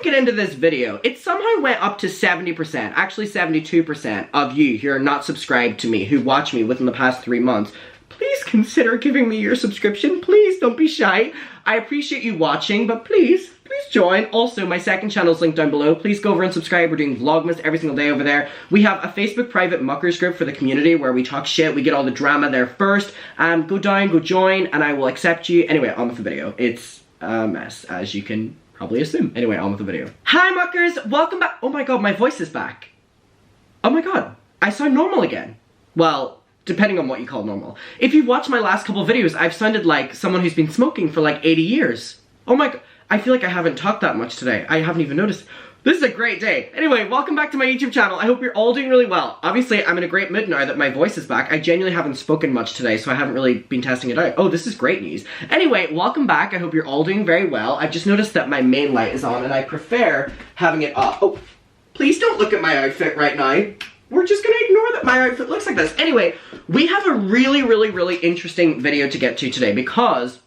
get into this video. It somehow went up to 70%, actually 72% of you who are not subscribed to me, who watch me within the past 3 months. Please consider giving me your subscription. Please don't be shy. I appreciate you watching, but please join. Also, my second channel is linked down below. Please go over and subscribe. We're doing Vlogmas every single day over there. We have a Facebook private muckers group for the community where we talk shit. We get all the drama there first. Go down, go join, and I will accept you. Anyway, on with the video. It's a mess, as you can probably assume. Anyway, on with the video. Hi, muckers. Welcome back. Oh my god, my voice is back. Oh my god, I sound normal again. Well, depending on what you call normal. If you've watched my last couple videos, I've sounded like someone who's been smoking for like 80 years. Oh my god, I feel like I haven't talked that much today. I haven't even noticed. This is a great day. Anyway, welcome back to my YouTube channel. I hope you're all doing really well. Obviously, I'm in a great mood now that my voice is back. I genuinely haven't spoken much today, so I haven't really been testing it out. Oh, this is great news. Anyway, welcome back. I hope you're all doing very well. I've just noticed that my main light is on, and I prefer having it off. Oh, please don't look at my outfit right now. We're just gonna ignore that my outfit looks like this. Anyway, we have a really interesting video to get to today because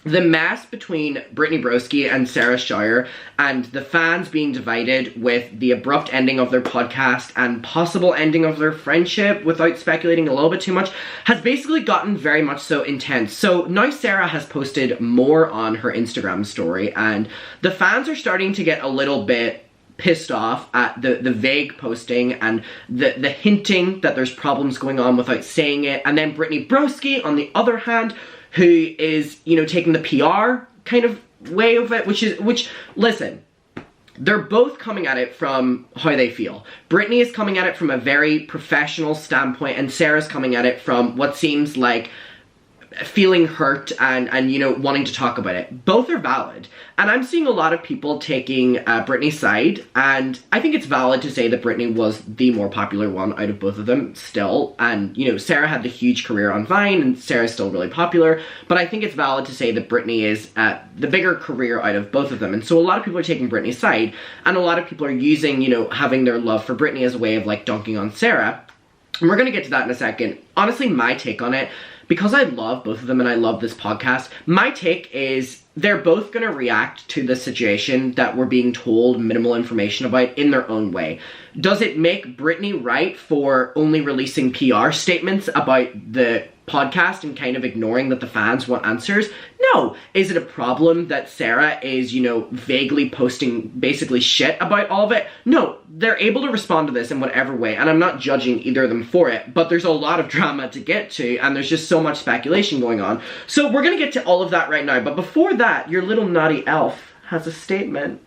the mess between Brittany Broski and Schauer and the fans being divided with the abrupt ending of their podcast and possible ending of their friendship, without speculating a little bit too much, has basically gotten very much so intense. So now Sarah has posted more on her Instagram story, and the fans are starting to get a little bit pissed off at the vague posting and the hinting that there's problems going on without saying it. And then Brittany Broski, on the other hand, who is, you know, taking the PR kind of way of it, which, listen, they're both coming at it from how they feel. Brittany is coming at it from a very professional standpoint, and Sarah's coming at it from what seems like feeling hurt and you know, wanting to talk about it. Both are valid, and I'm seeing a lot of people taking Brittany's side, and I think it's valid to say that Brittany was the more popular one out of both of them still. And you know, Sarah had the huge career on Vine, and Sarah's still really popular, but I think it's valid to say that Brittany is the bigger career out of both of them. And so a lot of people are taking Brittany's side, and a lot of people are using, you know, having their love for Brittany as a way of like dunking on Sarah. And we're gonna get to that in a second. Honestly, my take on it, because I love both of them and I love this podcast, my take is they're both going to react to the situation that we're being told minimal information about in their own way. Does it make Brittany right for only releasing PR statements about the podcast and kind of ignoring that the fans want answers? No. Is it a problem that Sarah is, you know, vaguely posting basically shit about all of it? No. They're able to respond to this in whatever way, and I'm not judging either of them for it, but there's a lot of drama to get to, and there's just so much speculation going on. So we're gonna get to all of that right now, but before that, your little naughty elf has a statement.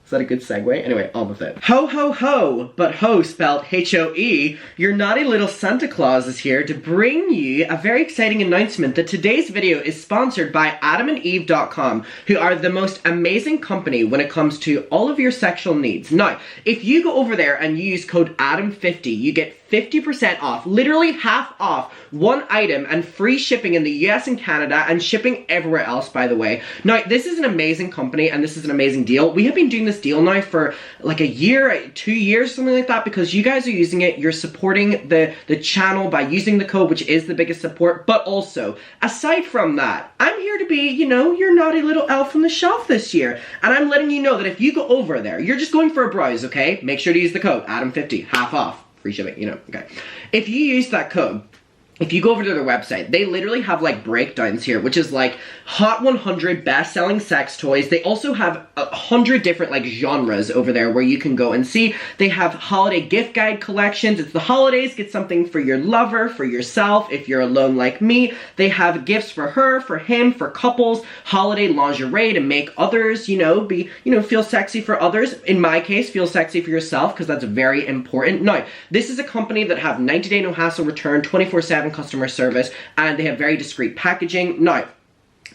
Is that a good segue? Anyway, on with it. Ho ho ho, but ho spelled H-O-E, your naughty little Santa Claus is here to bring you a very exciting announcement that today's video is sponsored by AdamandEve.com, who are the most amazing company when it comes to all of your sexual needs. Now, if you go over there and you use code ADAM50, you get 50% off, literally half off, one item and free shipping in the US and Canada and shipping everywhere else, by the way. Now, this is an amazing company and this is an amazing deal. We have been doing this deal now for like a year, 2 years, something like that, because you guys are using it. You're supporting the channel by using the code, which is the biggest support. But also, aside from that, I'm here to be, you know, your naughty little elf on the shelf this year. And I'm letting you know that if you go over there, you're just going for a browse, okay? Make sure to use the code ADAM50, half off. Free shipping, you know, okay. If you use that code, if you go over to their website, they literally have like breakdowns here, which is like Hot 100 best-selling sex toys. They also have 100 different like genres over there where you can go and see. They have holiday gift guide collections. It's the holidays, get something for your lover, for yourself, if you're alone like me. They have gifts for her, for him, for couples, holiday lingerie to make others, you know, be, you know, feel sexy for others. In my case, feel sexy for yourself, because that's very important. Now, this is a company that have 90-day no hassle return, 24/7 customer service, and they have very discreet packaging. Now,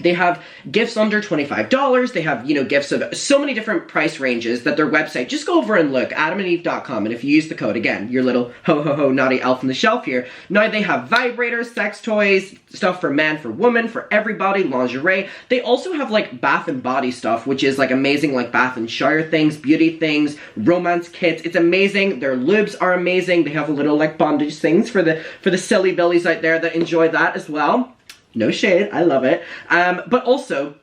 they have gifts under $25. They have, you know, gifts of so many different price ranges that their website, just go over and look, AdamandEve.com, and if you use the code, again, your little ho-ho-ho naughty elf on the shelf here. Now, they have vibrators, sex toys, stuff for man, for woman, for everybody, lingerie. They also have, like, bath and body stuff, which is, like, amazing, like, bath and shower things, beauty things, romance kits. It's amazing. Their lubes are amazing. They have little, like, bondage things for the silly billies out there that enjoy that as well. No shade, I love it. But also,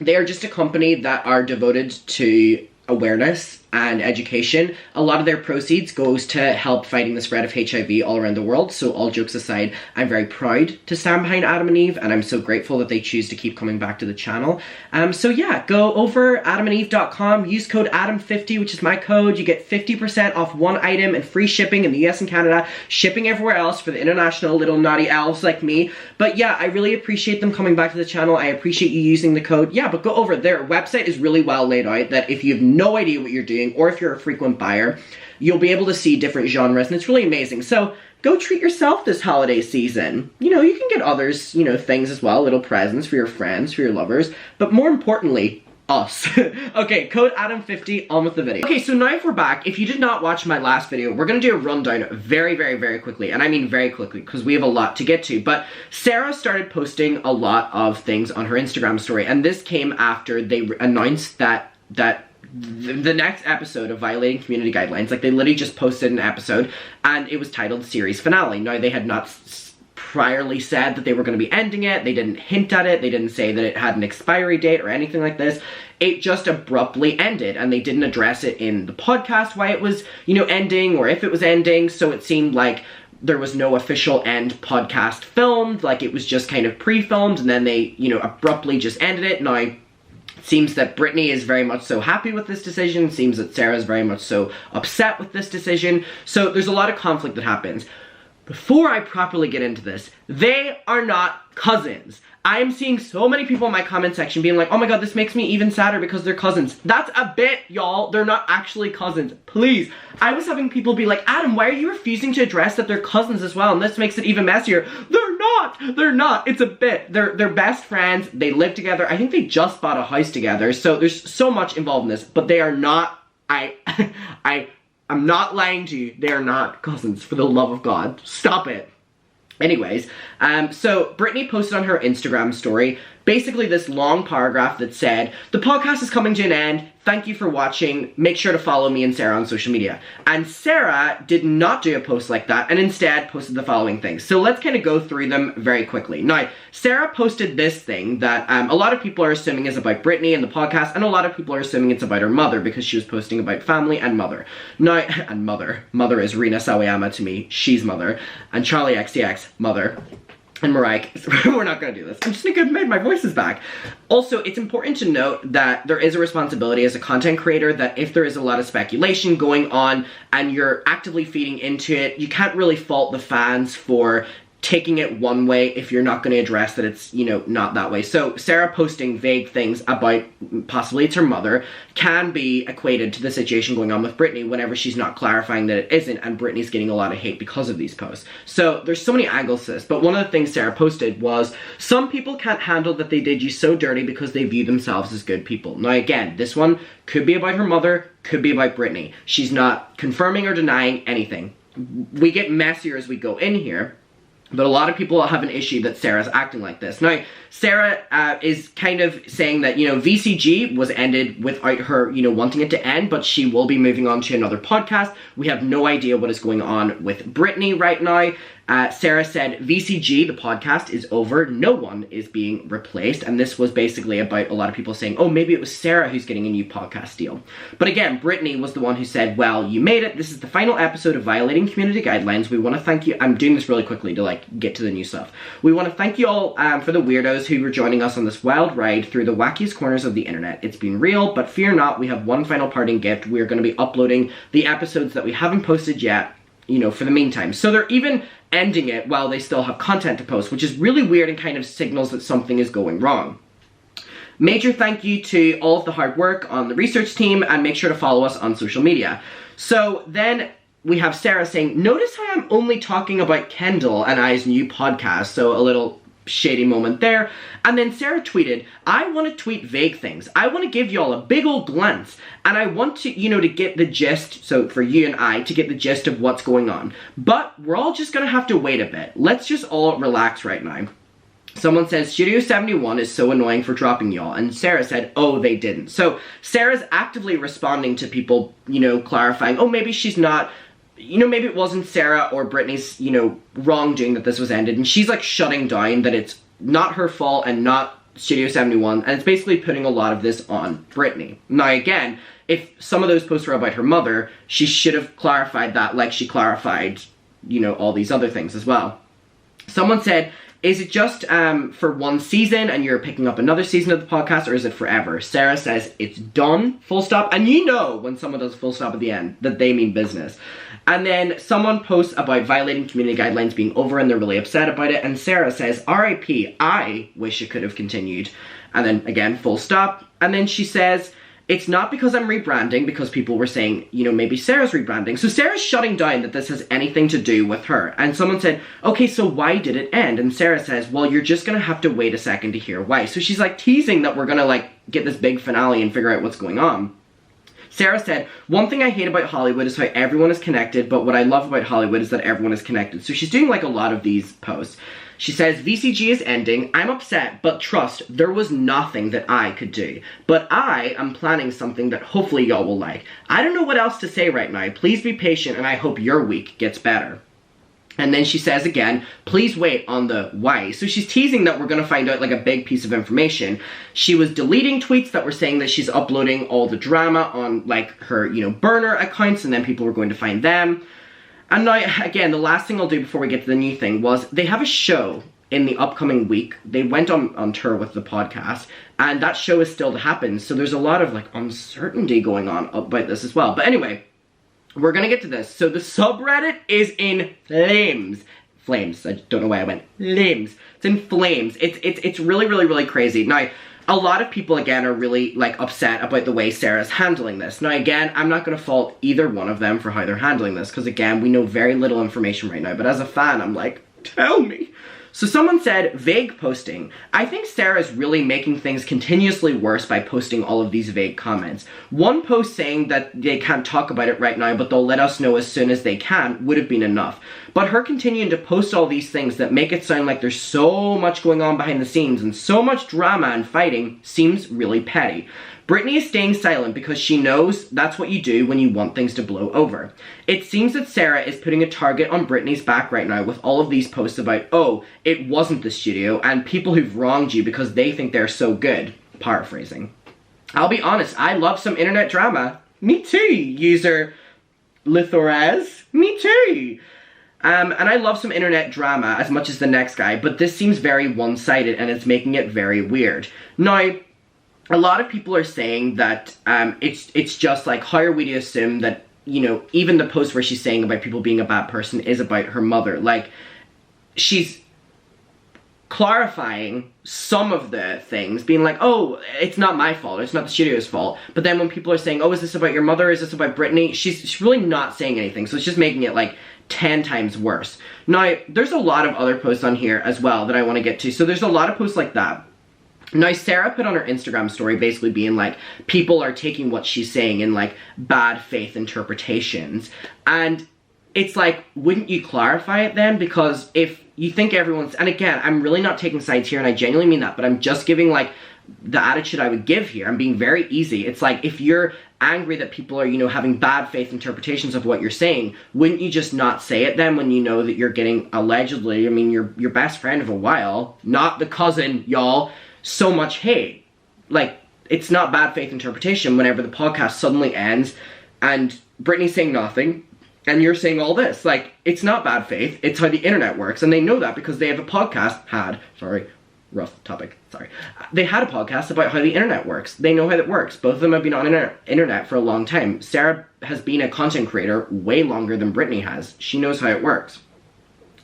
they are just a company that are devoted to awareness and education. A lot of their proceeds goes to help fighting the spread of HIV all around the world. So all jokes aside, I'm very proud to stand behind Adam and Eve, and I'm so grateful that they choose to keep coming back to the channel. So yeah, go over adamandeve.com, use code Adam50, which is my code. You get 50% off one item and free shipping in the US and Canada, shipping everywhere else for the international little naughty elves like me. But yeah, I really appreciate them coming back to the channel. I appreciate you using the code. Yeah, but go over. Their website is really well laid out, that if you have no idea what you're doing, or if you're a frequent buyer, you'll be able to see different genres, and it's really amazing. So go treat yourself this holiday season. You know, you can get others, you know, things as well, little presents for your friends, for your lovers, but more importantly, us. Okay, code Adam50, on with the video. Okay, so now if we're back, if you did not watch my last video, we're gonna do a rundown very, very, very quickly, and I mean very quickly, because we have a lot to get to, but Sarah started posting a lot of things on her Instagram story, and this came after they announced that the next episode of Violating Community Guidelines, like they literally just posted an episode, and it was titled Series Finale. Now, they had not priorly said that they were going to be ending it, they didn't hint at it, they didn't say that it had an expiry date or anything like this. It just abruptly ended, and they didn't address it in the podcast why it was, you know, ending, or if it was ending, so it seemed like there was no official end podcast filmed, like it was just kind of pre-filmed, and then they, you know, abruptly just ended it. Now, seems that Brittany is very much so happy with this decision. Seems that Sarah is very much so upset with this decision. So there's a lot of conflict that happens. Before I properly get into this, they are not cousins. I am seeing so many people in my comment section being like, oh my god, this makes me even sadder because they're cousins. That's a bit, y'all. They're not actually cousins. Please. I was having people be like, Adam, why are you refusing to address that they're cousins as well? And this makes it even messier. They're not. They're not. It's a bit. They're best friends. They live together. I think they just bought a house together. So there's so much involved in this, but they are not, I'm not lying to you. They are not cousins, for the love of God. Stop it. Anyways, so Brittany posted on her Instagram story basically this long paragraph that said, the podcast is coming to an end. Thank you for watching. Make sure to follow me and Sarah on social media. And Sarah did not do a post like that and instead posted the following things. So let's kind of go through them very quickly. Now, Sarah posted this thing that a lot of people are assuming is about Brittany and the podcast, and a lot of people are assuming it's about her mother because she was posting about family and mother. Now, and mother. Mother is Rina Sawayama to me. She's mother. And Charlie XCX, mother. And Mariah, we're not gonna do this. I'm just gonna make my voices back. Also, it's important to note that there is a responsibility as a content creator that if there is a lot of speculation going on and you're actively feeding into it, you can't really fault the fans for taking it one way if you're not going to address that it's, you know, not that way. So Sarah posting vague things about possibly it's her mother can be equated to the situation going on with Brittany whenever she's not clarifying that it isn't, and Brittany's getting a lot of hate because of these posts. So there's so many angles to this, but one of the things Sarah posted was, some people can't handle that they did you so dirty because they view themselves as good people. Now again, this one could be about her mother, could be about Brittany. She's not confirming or denying anything. We get messier as we go in here. But a lot of people have an issue that Sarah's acting like this. Now, Sarah is kind of saying that, you know, VCG was ended without her, you know, wanting it to end, but she will be moving on to another podcast. We have no idea what is going on with Brittany right now. Sarah said, VCG, the podcast, is over. No one is being replaced. And this was basically about a lot of people saying, oh, maybe it was Sarah who's getting a new podcast deal. But again, Brittany was the one who said, well, you made it. This is the final episode of Violating Community Guidelines. We want to thank you. I'm doing this really quickly to, like, get to the new stuff. We want to thank you all for the weirdos who were joining us on this wild ride through the wackiest corners of the internet. It's been real, but fear not, we have one final parting gift. We're going to be uploading the episodes that we haven't posted yet, you know, for the meantime. So they're even ending it while they still have content to post, which is really weird and kind of signals that something is going wrong. Major thank you to all of the hard work on the research team, and make sure to follow us on social media. So then we have Sarah saying, notice how I'm only talking about Kendall and I's new podcast, so a little shady moment there. And then Sarah tweeted, I want to tweet vague things. I want to give y'all a big old glance, and I want to, you know, to get the gist, so for you and I, to get the gist of what's going on. But we're all just gonna have to wait a bit. Let's just all relax right now. Someone says, Studio 71 is so annoying for dropping y'all, and Sarah said, oh, they didn't. So Sarah's actively responding to people, you know, clarifying, oh, maybe she's not, you know, maybe it wasn't Sarah or Brittany's, you know, wrongdoing that this was ended, and she's like shutting down that it's not her fault and not Studio 71, and it's basically putting a lot of this on Brittany. Now again, if some of those posts were about her mother, she should have clarified that like she clarified, you know, all these other things as well. Someone said, is it just for one season and you're picking up another season of the podcast, or is it forever? Sarah says it's done, full stop. And you know when someone does full stop at the end that they mean business. And then someone posts about violating community guidelines being over and they're really upset about it. And Sarah says, RIP, I wish it could have continued. And then again, full stop. And then she says, it's not because I'm rebranding, because people were saying, you know, maybe Sarah's rebranding. So Sarah's shutting down that this has anything to do with her. And someone said, okay, so why did it end? And Sarah says, well, you're just gonna have to wait a second to hear why. So she's like teasing that we're gonna like get this big finale and figure out what's going on. Sarah said, one thing I hate about Hollywood is how everyone is connected, but what I love about Hollywood is that everyone is connected. So she's doing like a lot of these posts. She says, VCG is ending. I'm upset, but trust, there was nothing that I could do. But I am planning something that hopefully y'all will like. I don't know what else to say right now. Please be patient, and I hope your week gets better. And then she says again, please wait on the why. So she's teasing that we're going to find out like a big piece of information. She was deleting tweets that were saying that she's uploading all the drama on like her, you know, burner accounts, and then people were going to find them. And now, again, the last thing I'll do before we get to the new thing was they have a show in the upcoming week. They went on tour with the podcast, and that show is still to happen. So there's a lot of like uncertainty going on about this as well. But anyway, we're gonna get to this. So the subreddit is in flames. Flames. I don't know why I went flames. It's in flames. It's really, really, really crazy. Now, a lot of people, again, are really, like, upset about the way Sarah's handling this. Now, again, I'm not going to fault either one of them for how they're handling this, because, again, we know very little information right now. But as a fan, I'm like, tell me. So someone said, vague posting. I think Sarah's really making things continuously worse by posting all of these vague comments. One post saying that they can't talk about it right now, but they'll let us know as soon as they can would have been enough. But her continuing to post all these things that make it sound like there's so much going on behind the scenes and so much drama and fighting seems really petty. Brittany is staying silent because she knows that's what you do when you want things to blow over. It seems that Sarah is putting a target on Brittany's back right now with all of these posts about, oh, it wasn't the studio, and people who've wronged you because they think they're so good. Paraphrasing. I'll be honest, I love some internet drama. Me too, user Lithoraz. Me too. And I love some internet drama as much as the next guy, but this seems very one-sided and it's making it very weird. Now, a lot of people are saying that it's just like, how are we to assume that, you know, even the post where she's saying about people being a bad person is about her mother. Like, she's clarifying some of the things, being like, oh, it's not my fault, it's not the studio's fault. But then when people are saying, oh, is this about your mother, is this about Brittany, she's really not saying anything, so it's just making it like 10 times worse. Now, there's a lot of other posts on here as well that I want to get to, so there's a lot of posts like that. Now, Sarah put on her Instagram story basically being like, people are taking what she's saying in like bad faith interpretations. And it's like, wouldn't you clarify it then? Because if you think everyone's, and again, I'm really not taking sides here and I genuinely mean that, but I'm just giving like the attitude I would give here. I'm being very easy. It's like, if you're angry that people are, you know, having bad faith interpretations of what you're saying, wouldn't you just not say it then when you know that you're getting allegedly, I mean, your best friend of a while, not the cousin, y'all, so much hate? Like, it's not bad faith interpretation whenever the podcast suddenly ends and Brittany's saying nothing and you're saying all this. Like, it's not bad faith, it's how the internet works, and they know that because they have a podcast, rough topic, sorry. They had a podcast about how the internet works. They know how that works. Both of them have been on internet for a long time. Sarah has been a content creator way longer than Brittany has. She knows how it works.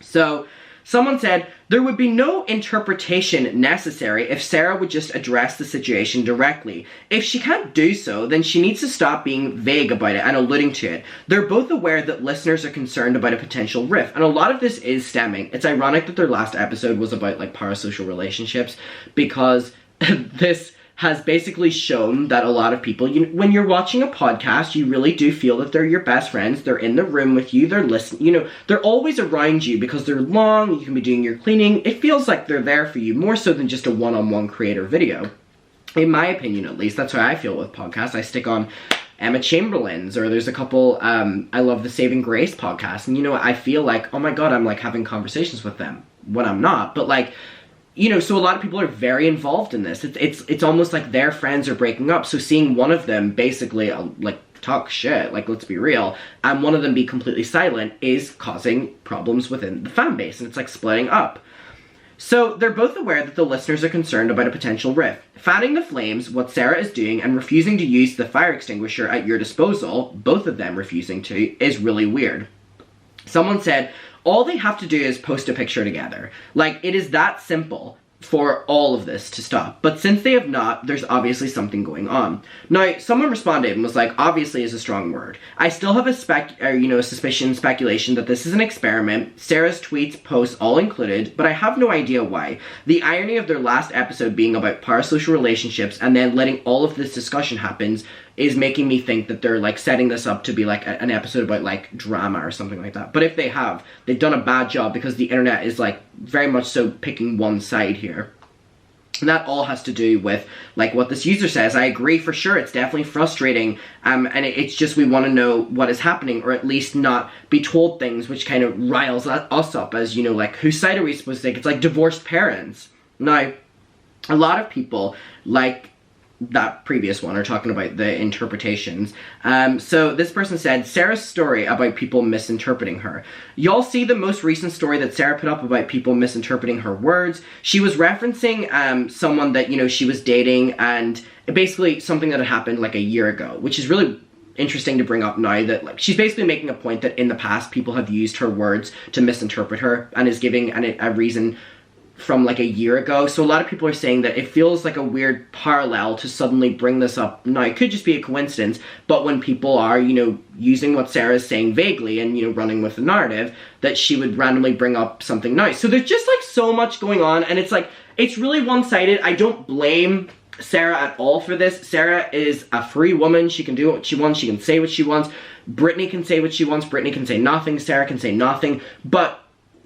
So, someone said, there would be no interpretation necessary if Sarah would just address the situation directly. If she can't do so, then she needs to stop being vague about it and alluding to it. They're both aware that listeners are concerned about a potential rift, and a lot of this is stemming. It's ironic that their last episode was about, like, parasocial relationships, because this has basically shown that a lot of people, when you're watching a podcast, you really do feel that they're your best friends. They're in the room with you, they're listening, they're always around you because they're long, you can be doing your cleaning. It feels like they're there for you, more so than just a one-on-one creator video. In my opinion, at least, that's how I feel with podcasts. I stick on Emma Chamberlain's, or there's a couple, I love the Saving Grace podcast, and I feel like, oh my god, I'm like having conversations with them when I'm not, but like, you know, so a lot of people are very involved in this. It's almost like their friends are breaking up. So seeing one of them basically, like, talk shit, like, let's be real, and one of them be completely silent is causing problems within the fan base, and it's like splitting up. So they're both aware that the listeners are concerned about a potential rift. Fanning the flames, what Sarah is doing, and refusing to use the fire extinguisher at your disposal, both of them refusing to, is really weird. Someone said, all they have to do is post a picture together. Like, it is that simple for all of this to stop. But since they have not, there's obviously something going on. Now, someone responded and was like, obviously is a strong word. I still have a speculation that this is an experiment, Sarah's tweets, posts all included, but I have no idea why. The irony of their last episode being about parasocial relationships and then letting all of this discussion happens is making me think that they're, like, setting this up to be, like, an episode about, like, drama or something like that. But if they have, they've done a bad job because the internet is, like, very much so picking one side here. And that all has to do with, like, what this user says. I agree for sure, it's definitely frustrating, and it's just we want to know what is happening, or at least not be told things which kind of riles us up as, you know, like, whose side are we supposed to take? It's like divorced parents. Now, a lot of people, like that previous one, are talking about the interpretations. So this person said, Sarah's story about people misinterpreting her. Y'all see the most recent story that Sarah put up about people misinterpreting her words. She was referencing someone that, you know, she was dating, and basically something that had happened like a year ago, which is really interesting to bring up now, that, like, she's basically making a point that in the past people have used her words to misinterpret her, and is giving a reason from like a year ago. So a lot of people are saying that it feels like a weird parallel to suddenly bring this up. Now, it could just be a coincidence, but when people are, you know, using what Sarah's saying vaguely and, you know, running with the narrative, that she would randomly bring up something nice. So there's just, like, so much going on, and it's like, it's really one-sided. I don't blame Sarah at all for this. Sarah is a free woman. She can do what she wants. She can say what she wants. Brittany can say what she wants. Brittany can say nothing. Sarah can say nothing. But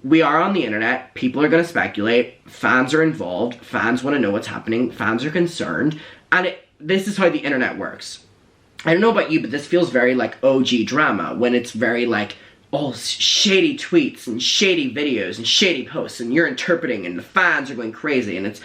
we are on the internet, people are going to speculate, fans are involved, fans want to know what's happening, fans are concerned, and this is how the internet works. I don't know about you, but this feels very like OG drama, when it's very like, all shady tweets and shady videos and shady posts, and you're interpreting, and the fans are going crazy, and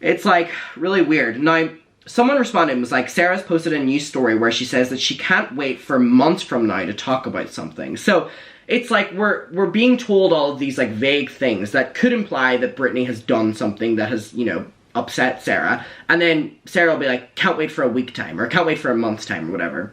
it's like really weird. Now, someone responded and was like, Sarah's posted a new story where she says that she can't wait for months from now to talk about something. So it's like we're being told all of these, like, vague things that could imply that Brittany has done something that has, you know, upset Sarah, and then Sarah will be like, can't wait for a week time, or can't wait for a month's time, or whatever.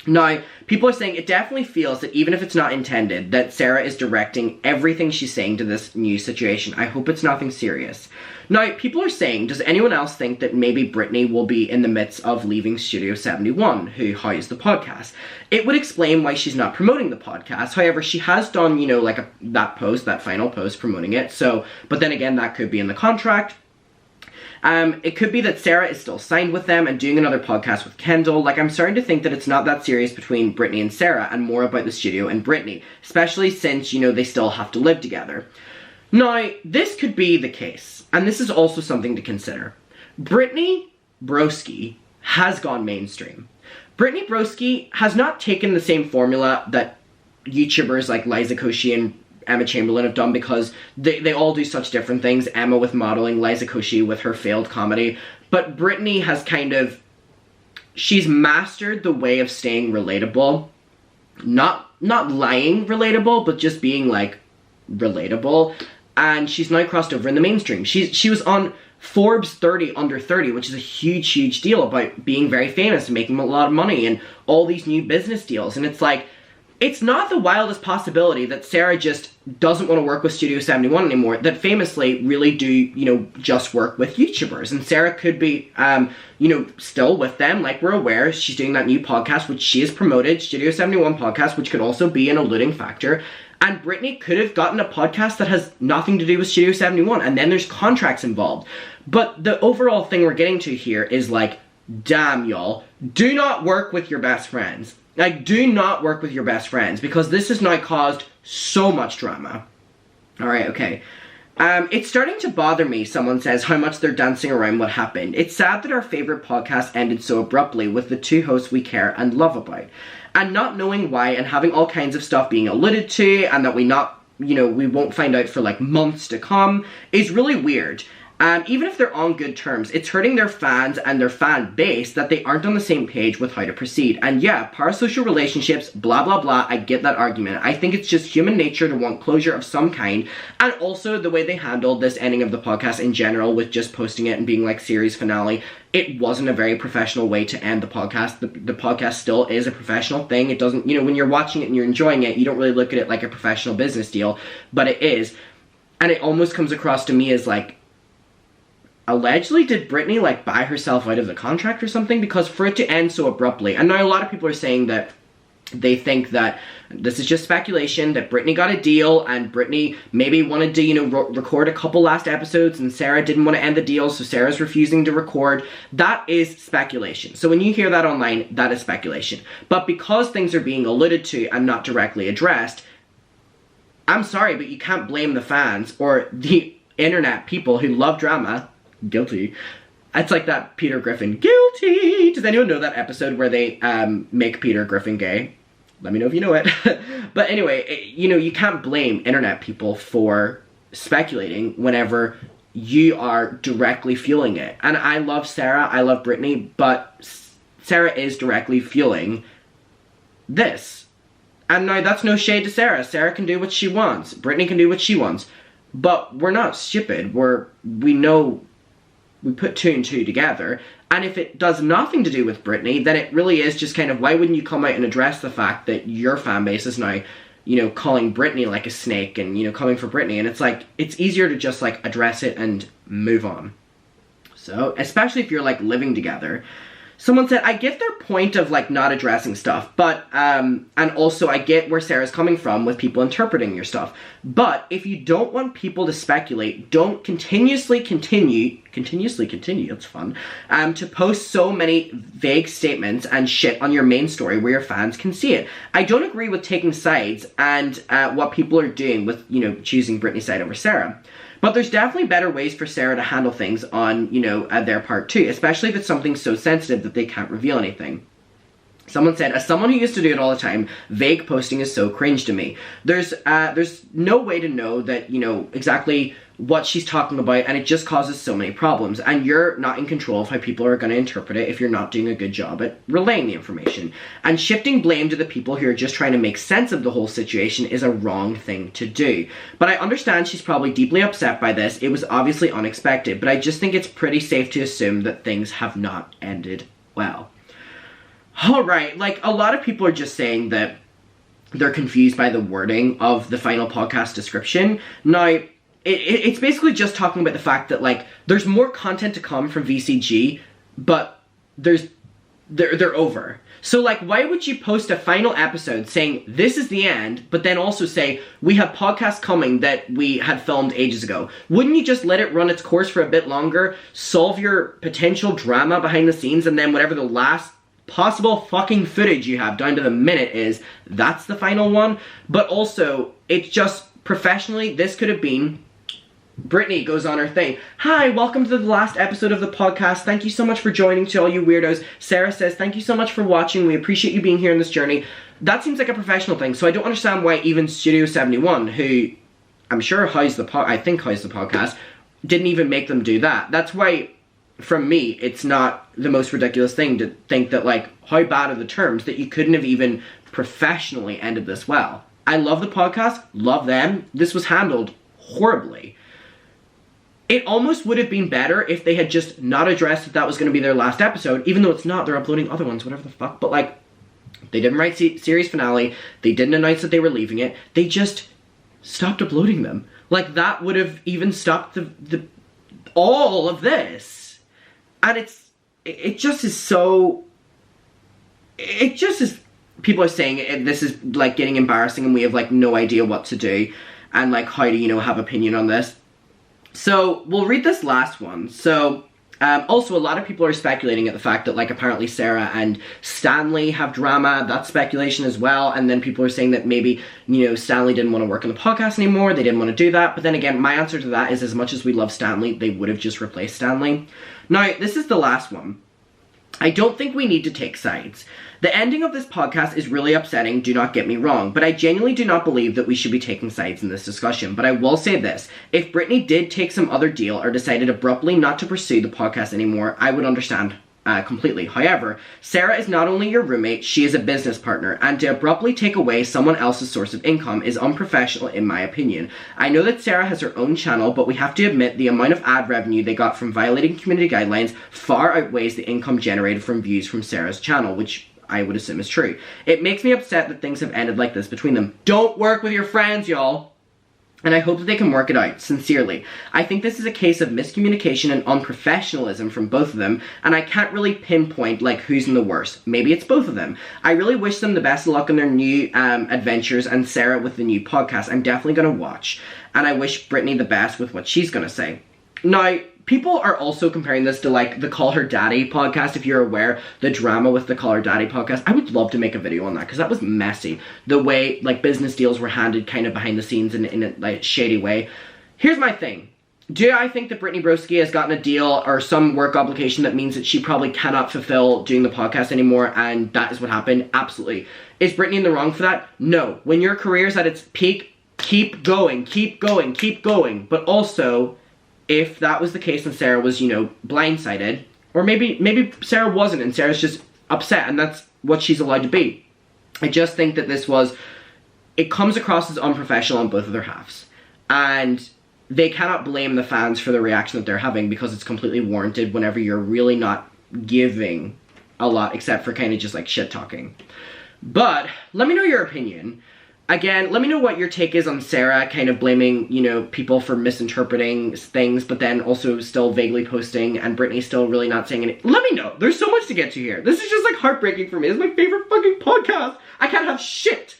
Now, people are saying it definitely feels that even if it's not intended, that Sarah is directing everything she's saying to this new situation. I hope it's nothing serious. Now, people are saying, does anyone else think that maybe Brittany will be in the midst of leaving Studio 71, who housed the podcast? It would explain why she's not promoting the podcast. However, she has done, you know, like that final post promoting it. So, but then again, that could be in the contract. It could be that Sarah is still signed with them and doing another podcast with Kendall. Like, I'm starting to think that it's not that serious between Brittany and Sarah, and more about the studio and Brittany, especially since, you know, they still have to live together. Now, this could be the case, and this is also something to consider. Brittany Broski has gone mainstream. Brittany Broski has not taken the same formula that YouTubers like Liza Koshy and Emma Chamberlain have done, because they all do such different things. Emma with modeling, Liza Koshy with her failed comedy. But Brittany has kind of, she's mastered the way of staying relatable. Not lying relatable, but just being, like, relatable. And she's now crossed over in the mainstream. She was on Forbes 30 under 30, which is a huge deal about being very famous and making a lot of money and all these new business deals. And it's like, it's not the wildest possibility that Sarah just doesn't want to work with Studio 71 anymore, that famously really do, you know, just work with YouTubers. And Sarah could be, you know, still with them. Like, we're aware she's doing that new podcast, which she has promoted, Studio 71 podcast, which could also be an eluding factor. And Brittany could have gotten a podcast that has nothing to do with Studio 71, and then there's contracts involved. But the overall thing we're getting to here is, like, damn, y'all, do not work with your best friends. Like, do not work with your best friends, because this has now caused so much drama. Alright, okay. It's starting to bother me, someone says, how much they're dancing around what happened. It's sad that our favorite podcast ended so abruptly with the two hosts we care and love about. And not knowing why, and having all kinds of stuff being alluded to, and that we not you know, we won't find out for like months to come is really weird. Even if they're on good terms, it's hurting their fans and their fan base that they aren't on the same page with how to proceed. And yeah, parasocial relationships, blah, blah, blah, I get that argument. I think it's just human nature to want closure of some kind. And also the way they handled this ending of the podcast in general with just posting it and being like series finale, it wasn't a very professional way to end the podcast. The podcast still is a professional thing. It doesn't, you know, when you're watching it and you're enjoying it, you don't really look at it like a professional business deal, but it is. And it almost comes across to me as like, allegedly, did Brittany like buy herself out of the contract or something? Because for it to end so abruptly, and now a lot of people are saying that they think that this is just speculation, that Brittany got a deal and Brittany maybe wanted to, you know, record a couple last episodes and Sarah didn't want to end the deal, so Sarah's refusing to record. That is speculation. So when you hear that online, that is speculation. But because things are being alluded to and not directly addressed, I'm sorry, but you can't blame the fans or the internet people who love drama. Guilty. It's like that Peter Griffin. Guilty! Does anyone know that episode where they make Peter Griffin gay? Let me know if you know it. But anyway, you know, you can't blame internet people for speculating whenever you are directly feeling it. And I love Sarah, I love Brittany, but Sarah is directly feeling this. And now that's no shade to Sarah. Sarah can do what she wants. Brittany can do what she wants. But we're not stupid. We know. We put two and two together, and if it does nothing to do with Brittany, then it really is just kind of, why wouldn't you come out and address the fact that your fan base is now, you know, calling Brittany like a snake and, you know, coming for Brittany, and it's like, it's easier to just like address it and move on. So, especially if you're like living together. Someone said, I get their point of like not addressing stuff, but, and also I get where Sarah's coming from with people interpreting your stuff. But if you don't want people to speculate, don't continuously continue, that's fun, to post so many vague statements and shit on your main story where your fans can see it. I don't agree with taking sides and what people are doing with, you know, choosing Brittany's side over Sarah. But there's definitely better ways for Sarah to handle things on, you know, their part too, especially if it's something so sensitive that they can't reveal anything. Someone said, as someone who used to do it all the time, vague posting is so cringe to me. There's no way to know that, you know, exactly what she's talking about, and it just causes so many problems. And you're not in control of how people are going to interpret it if you're not doing a good job at relaying the information. And shifting blame to the people who are just trying to make sense of the whole situation is a wrong thing to do. But I understand she's probably deeply upset by this. It was obviously unexpected, but I just think it's pretty safe to assume that things have not ended well. Alright, like, a lot of people are just saying that they're confused by the wording of the final podcast description. Now, it's basically just talking about the fact that, like, there's more content to come from VCG, but they're over. So, like, why would you post a final episode saying, this is the end, but then also say, we have podcasts coming that we had filmed ages ago? Wouldn't you just let it run its course for a bit longer, solve your potential drama behind the scenes, and then whatever the last possible fucking footage you have down to the minute is, that's the final one? But also, it's just, professionally, this could have been, Brittany goes on her thing. Hi, welcome to the last episode of the podcast. Thank you so much for joining, to all you weirdos. Sarah says, thank you so much for watching. We appreciate you being here in this journey. That seems like a professional thing, so I don't understand why even Studio 71, who I'm sure housed the podcast, didn't even make them do that. That's why, from me, it's not the most ridiculous thing to think that, like, how bad are the terms that you couldn't have even professionally ended this well. I love the podcast, love them. This was handled horribly. It almost would have been better if they had just not addressed that that was going to be their last episode, even though it's not. They're uploading other ones, whatever the fuck. But, like, they didn't write series finale. They didn't announce that they were leaving it. They just stopped uploading them. Like, that would have even stopped all of this. And it just is so, it just is, people are saying this is, like, getting embarrassing and we have, like, no idea what to do and, like, how to, you know, have opinion on this. So, we'll read this last one. So, also, a lot of people are speculating at the fact that, like, apparently Sarah and Stanley have drama. That's speculation as well. And then people are saying that maybe, you know, Stanley didn't want to work on the podcast anymore. They didn't want to do that. But then again, my answer to that is, as much as we love Stanley, they would have just replaced Stanley. Now, this is the last one. I don't think we need to take sides. The ending of this podcast is really upsetting, do not get me wrong, but I genuinely do not believe that we should be taking sides in this discussion. But I will say this, if Brittany did take some other deal or decided abruptly not to pursue the podcast anymore, I would understand completely. However, Sarah is not only your roommate, she is a business partner, and to abruptly take away someone else's source of income is unprofessional in my opinion. I know that Sarah has her own channel, but we have to admit the amount of ad revenue they got from violating community guidelines far outweighs the income generated from views from Sarah's channel, which I would assume is true. It makes me upset that things have ended like this between them. Don't work with your friends, y'all. And I hope that they can work it out, sincerely. I think this is a case of miscommunication and unprofessionalism from both of them, and I can't really pinpoint, like, who's in the worst. Maybe it's both of them. I really wish them the best of luck in their new adventures, and Sarah with the new podcast. I'm definitely gonna watch. And I wish Brittany the best with what she's gonna say. Now, people are also comparing this to, like, the Call Her Daddy podcast, if you're aware, the drama with the Call Her Daddy podcast. I would love to make a video on that, because that was messy. The way, like, business deals were handed kind of behind the scenes in a, like, shady way. Here's my thing. Do I think that Brittany Broski has gotten a deal or some work obligation that means that she probably cannot fulfill doing the podcast anymore, and that is what happened? Absolutely. Is Brittany in the wrong for that? No. When your career's at its peak, keep going, keep going, keep going. But also, if that was the case and Sarah was, you know, blindsided, or maybe Sarah wasn't and Sarah's just upset and that's what she's allowed to be. I just think that it comes across as unprofessional on both of their halves. And they cannot blame the fans for the reaction that they're having, because it's completely warranted whenever you're really not giving a lot except for kind of just like shit talking. But let me know your opinion. Again, let me know what your take is on Sarah kind of blaming, you know, people for misinterpreting things, but then also still vaguely posting, and Brittany still really not saying anything. Let me know. There's so much to get to here. This is just like heartbreaking for me. It's my favorite fucking podcast. I can't have shit.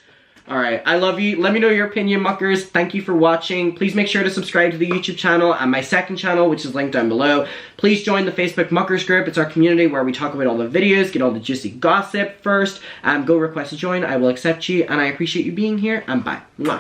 Alright, I love you. Let me know your opinion, muckers. Thank you for watching. Please make sure to subscribe to the YouTube channel and my second channel, which is linked down below. Please join the Facebook Muckers group. It's our community where we talk about all the videos, get all the juicy gossip first. Go request to join. I will accept you, and I appreciate you being here, and bye. Mwah.